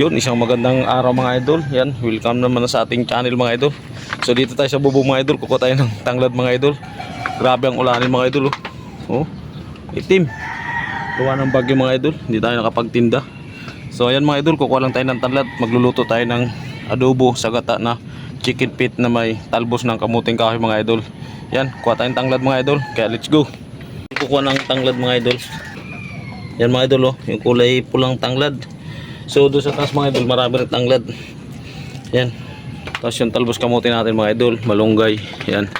Yun, isang magandang araw mga idol. Yan, welcome naman sa ating channel mga idol. So dito tayo sa bubong mga idol, kukuha tayo ng tanglad mga idol. Grabe ang ulanin mga idol. Oh, itim. Gawa ng bagyo mga idol, hindi tayo nakapagtinda. So ayan mga idol, kukuha lang tayo ng tanglad. Magluluto tayo ng adobo sa gata na chicken feet na may talbos ng kamuting kahoy mga idol. Yan, kuha tayong tanglad mga idol. Kaya let's go. Kukuha ng tanglad mga idol. Yan mga idol, oh, yung kulay pulang tanglad. So doon sa taas mga idol, marami rin tanglad. Yan. Tapos yung talbos kamuti natin mga idol, malunggay. Yan.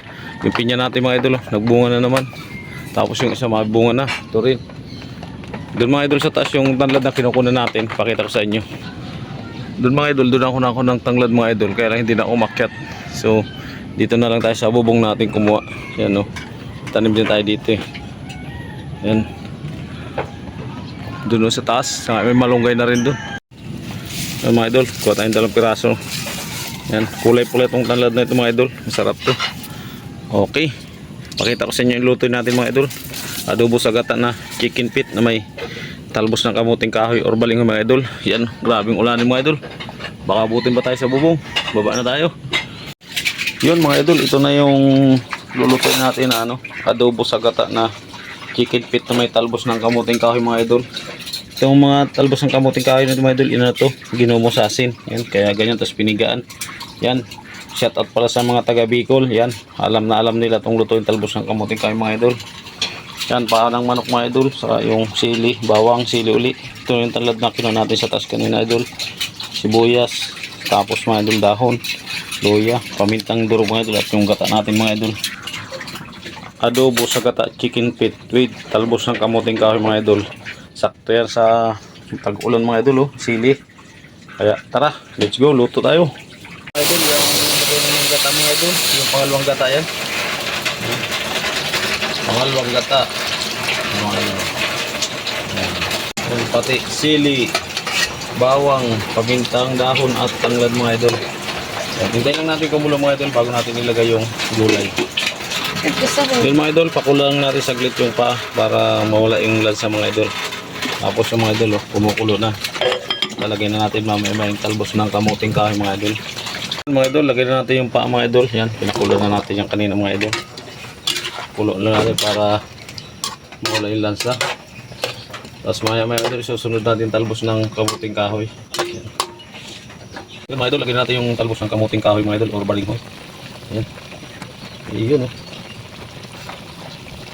Yung pinya natin mga idol, nagbunga na naman. Tapos yung isa mabunga na. Ito rin. Doon mga idol sa taas yung tanglad na kinukunan natin. Pakita ko sa inyo. Doon mga idol, doon ako ng tanglad mga idol. Kaya lang hindi na umakyat. So dito na lang tayo sa bubong natin kumuha. Yan o. Tanim din tayo dito eh. Yan. Doon sa taas. May malunggay na rin doon. Yan mga idol, kuha tayong 2 piraso. Yan, kulay-pulay itong tanglad na ito mga idol. Masarap to. Okay, pakita ko sa inyo yung luto natin mga idol. Adobo sa gata na chicken feet na may talbos ng kamuting kahoy or baling mga idol. Yan, grabing ulanin mga idol. Baka abutin ba tayo sa bubong? Baba na tayo. Yun mga idol, ito na yung lulutuin natin na adobo sa gata na chicken feet na may talbos ng kamuting kahoy mga idol. Itong mga talbos ng kamuting kahoy nito mga idol, ina to, ginumo sa asin. Yan, kaya ganyan, tapos pinigaan. Yan, shout out pala sa mga taga Bicol. Yan, alam na alam nila itong lutuin talbos ng kamuting kahoy mga idol. Yan, paa ng manok mga idol, saka yung sili, bawang, sili uli. Ito yung talad na kinuha natin sa taas kanina idol. Sibuyas, tapos mga idol dahon, luya, pamintang durog mga idol, at yung gata natin mga idol. Adobo sa gata chicken feet with talbos ng kamuting kahoy mga idol. Sakto yan sa tag-ulan mga idol, oh, sili. Kaya tara, let's go, luto tayo. Idol, yung gata mga idol, yung pangalawang gata yan. Pangalawang gata. Yan, pati sili, bawang, pamintang, dahon at tanglad mga idol. Hintayin lang natin kumulo mga idol bago natin ilagay yung gulay. Yun mga idol, pakulang natin saglit yung pa para mawala yung lansa mga idol. Tapos yung mga idol, oh, kumukulo na. Lalagyan na natin mamaya yung talbos ng kamuting kahoy mga idol. Mga idol, lagyan na natin yung paa mga idol. Yan, pinakulo na natin yung kanina mga idol. Kulo na natin para mawala yung lansa. Tapos maya idol, susunod natin talbos ng kamuting kahoy. Yan. Yan mga idol, lagyan natin yung talbos ng kamuting kahoy mga idol or balinghoy. Yan. Iyon, oh.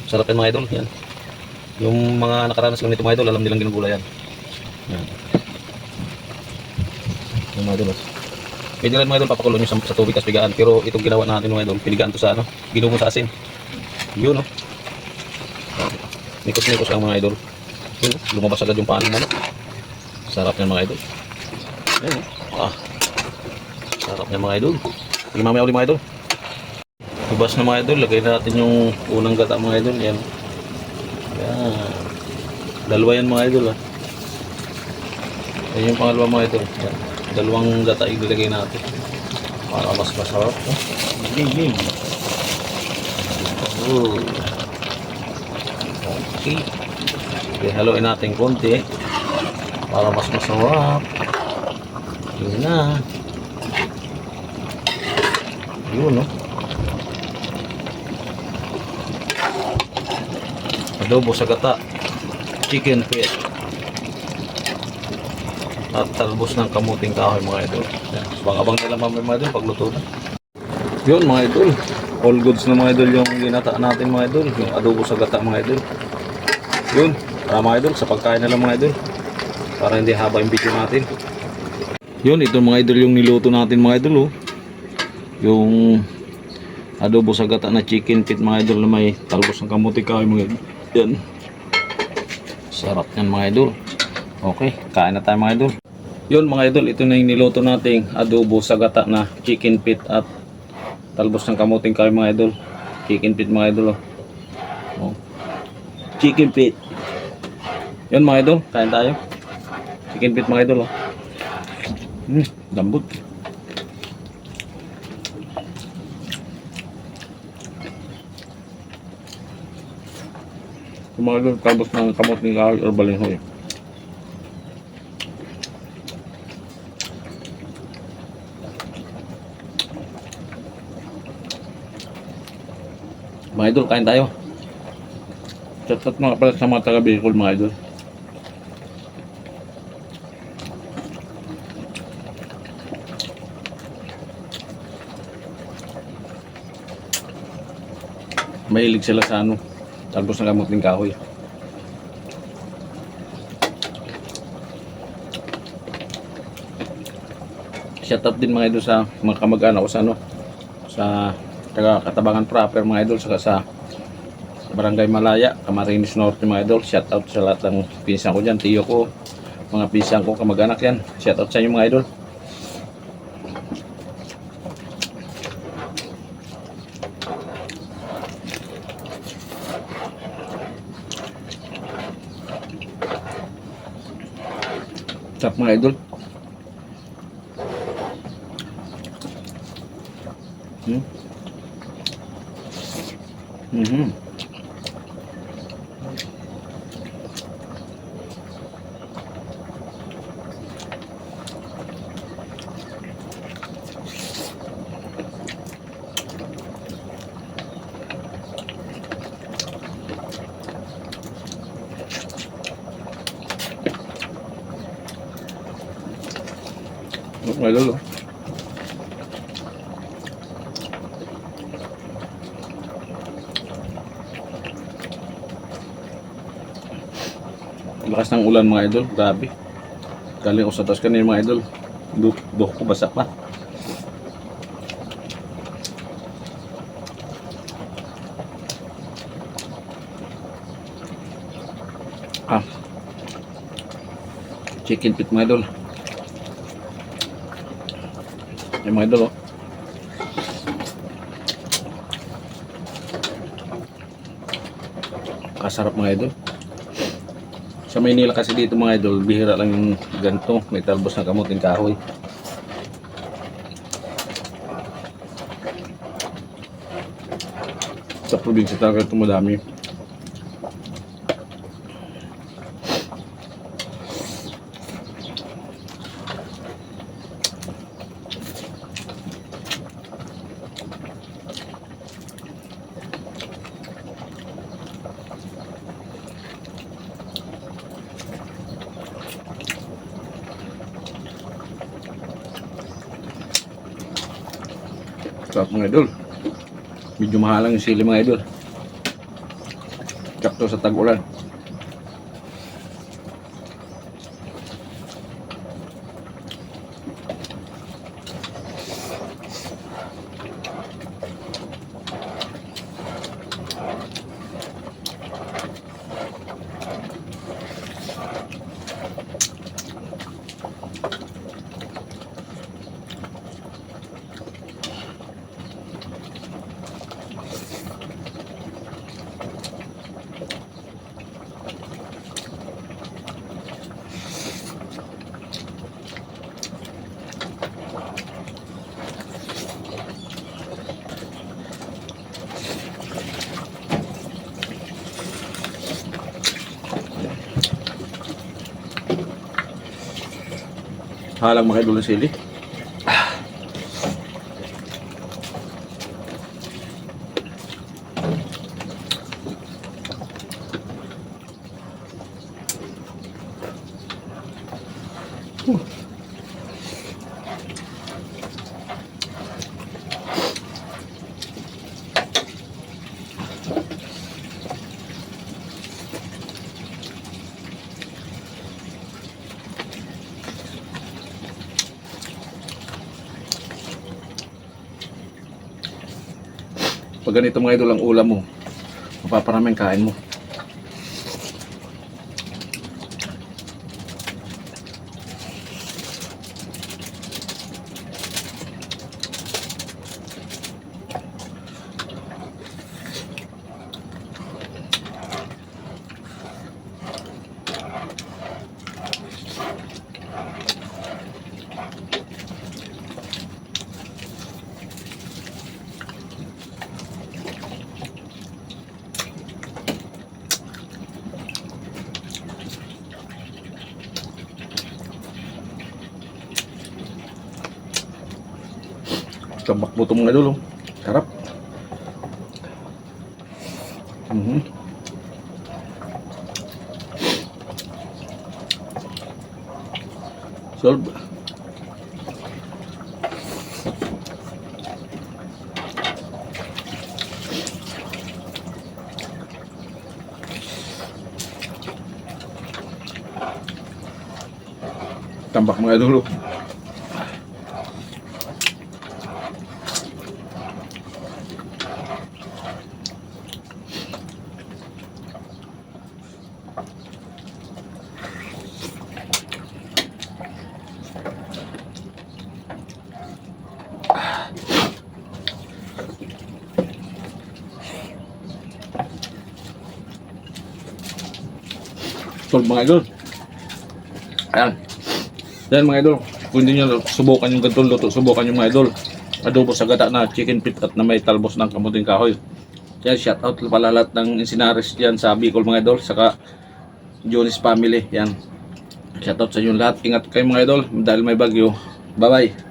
Sarap yan mga idol. Yan. Yung mga nakaranas lang nito mga idol, alam nilang ginugula yan. Yan. Yung mga idol. Pwede lang mga idol, papakulo nyo sa tubig kasi pigaan. Pero itong ginawa natin mga idol, pinigaan to sa ginumo sa asin. Yun, oh. Nikos-nikos lang mga idol. Yun, oh. Lumabas agad yung paano manok. Sarap yan mga idol. Yan, oh. Ah. Sarap yan mga idol. Sige mamaya ulit mga idol. Lubas na mga idol, lagay natin yung unang gata mga idol. Yan. Yan. Dalawa yan mga idol, ah. Yan yung pangalawa mga idol. Yan. Dalawang gata ilagay natin para mas masarap. Okay. Okay, haluin natin konti para mas masarap. Yun na. Yun, no? Adobo sa gata chicken feet at talbos ng kamuting kahoy mga idol. Abang-abang nila mamaya mga idol pagluto na. Yun mga idol, all goods na mga idol yung ginata natin mga idol, yung adobo sa gata mga idol. Yun, para mga idol, sa pagkain na lang mga idol, para hindi haba yung video natin. Yun, ito mga idol yung niluto natin mga idol, oh. Yung adobo sa gata na chicken feet mga idol na may talbos ng kamuting kahoy mga idol. Yan, sarap yan mga idol. Okay, kain na tayo mga idol. Yun mga idol, ito na yung niluto nating adobo sa gata na chicken feet at talbos ng kamuting kahoy mga idol. Chicken feet mga idol, oh. Chicken feet. Yun mga idol, kain tayo. Chicken feet mga idol, oh. Lambot. Mga idol, talbos ng kamuting kahoy or balinghoy. Mga idol, kain tayo. Shoutout mga pala sa mga taga Bicol mga idol. Mahilig sila sa ano, talbos ng kamuting kahoy. Shoutout din mga idol sa mga kamag-anak ko sa ano, sa taga Katabangan proper mga idol, saka sa Barangay Malaya, Camarines Norte mga idol. Shoutout sa lahat ng pinsan ko dyan, tiyo ko, mga pinsan ko, kamag-anak yan. Shoutout sa inyo mga idol. Sarap mga idol. Mm-hmm. Mga idol, oh. Lakas ng ulan mga idol, grabe. Galing ako sa taas kanina mga idol. Buhok ko basa pa. Chicken feet mga idol. Yung mga idol, oh. Kasarap mga idol. Sa Maynila kasi dito mga idol, bihira lang yung ganito, may talbos ng kamuting kahoy. Sa probinsya talaga ito madami. Sarap mga idol. Medyo mahal lang yung sili mga idol. Sakto sa tag-ulan. Halang mga idol ng sili. Pag ganito mga idol ang ulam mo, mapaparami ang kain mo. Tabak mo ito mga idol, oh. Sarap. Mhm. Solve. Tambak mga idol. Solve mga idol. Ayan. Yan mga idol. Kung hindi nyo subukan yung ganitong luto, subukan yung mga idol. Adobo sa gata na chicken feet at na may talbos ng kamuting kahoy. Yan, shout out pala lahat ng Insinares dyan sa Bicol mga idol. Saka Jones family. Yan. Shout out sa inyo lahat. Ingat kayo mga idol dahil may bagyo. Bye bye.